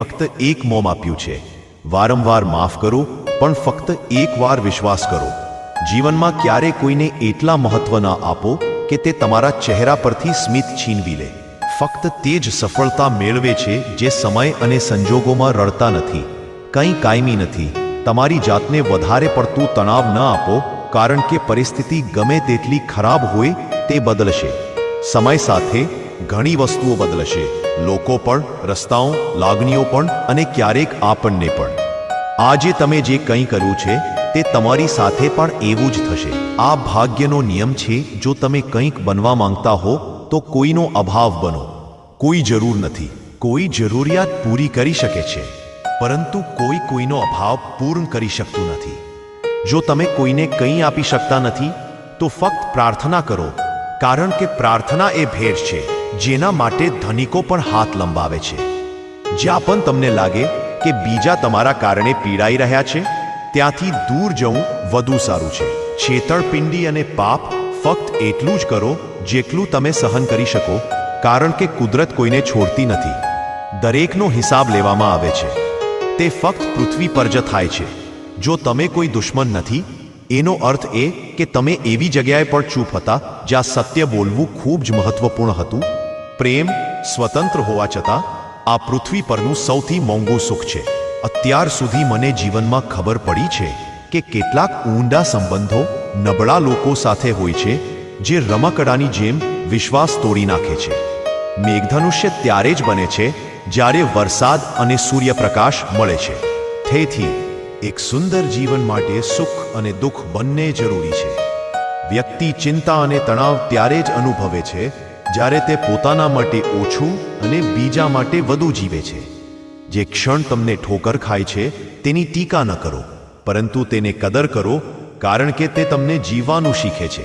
ફક્ત એક મોમ આપ્યું છે. વારંવાર માફ કરો, પણ ફક્ત એકવાર વિશ્વાસ કરો. જીવનમાં ક્યારે કોઈને એટલા મહત્વ ન આપો કે તે તમારા ચહેરા પરથી સ્મિત છીનવી લે. ફક્ત તે જ સફળતા મેળવે છે જે સમય અને સંજોગોમાં રડતા નથી. કંઈ કાયમી નથી. તમારી જાતને વધારે પડતું તણાવ ન આપો, કારણ કે પરિસ્થિતિ ગમે તેટલી ખરાબ હોય તે બદલશે. સમય સાથે ઘણી વસ્તુઓ બદલશે. લોકો પણ, રસ્તાઓ, લાગણીઓ પણ, અને ક્યારેક આપણને પણ. આજે તમે જે કંઈ કર્યું છે તે તમારી સાથે પણ એવું જ થશે. આ ભાગ્યનો નિયમ છે. જો તમે કંઈક બનવા માંગતા હો તો કોઈનો અભાવ બનો. કોઈ જરૂર નથી. કોઈ જરૂરિયાત પૂરી કરી શકે છે, પરંતુ કોઈ કોઈનો અભાવ પૂર્ણ કરી શકતું નથી. જો તમે કોઈને કંઈ આપી શકતા નથી તો ફક્ત પ્રાર્થના કરો, કારણ કે પ્રાર્થના એ ભેટ છે જેના માટે ધનિકો પણ હાથ લંબાવે છે. જ્યાં પણ તમને લાગે કે બીજા તમારા કારણે પીડાઈ રહ્યા છે, ત્યાંથી દૂર જવું વધુ સારું છે. છેતરપિંડી અને પાપ ફક્ત એટલું જ કરો જેટલું તમે સહન કરી શકો, કારણ કે કુદરત કોઈને છોડતી નથી. દરેકનો હિસાબ લેવામાં આવે છે. તે ફક્ત પૃથ્વી પર જ થાય છે. જો તમે કોઈ દુશ્મન નથી, એનો અર્થ એ કે તમે એવી જગ્યાએ પણ ચૂપ હતા જ્યાં સત્ય બોલવું ખૂબ જ મહત્વપૂર્ણ હતું. પ્રેમ સ્વતંત્ર હોવા છતાં આ પૃથ્વી પરનું સૌથી મોંઘું સુખ છે. અત્યાર સુધી મને જીવનમાં ખબર પડી છે કે કેટલાક ઊંડા સંબંધો નબળા લોકો સાથે હોય છે જે રમકડાની જેમ વિશ્વાસ તોડી નાખે છે. મેઘધનુષ્ય ત્યારે જ બને છે જ્યારે વરસાદ અને સૂર્યપ્રકાશ મળે છે. તેથી એક સુંદર જીવન માટે સુખ અને દુઃખ બંને જરૂરી છે. વ્યક્તિ ચિંતા અને તણાવ ત્યારે જ અનુભવે છે જ્યારે તે પોતાના માટે ઓછું અને બીજા માટે વધુ જીવે છે. જે ક્ષણ તમને ઠોકર ખાય છે તેની ટીકા ન કરો, પરંતુ તેને કદર કરો, કારણ કે તે તમને જીવવાનું શીખે છે.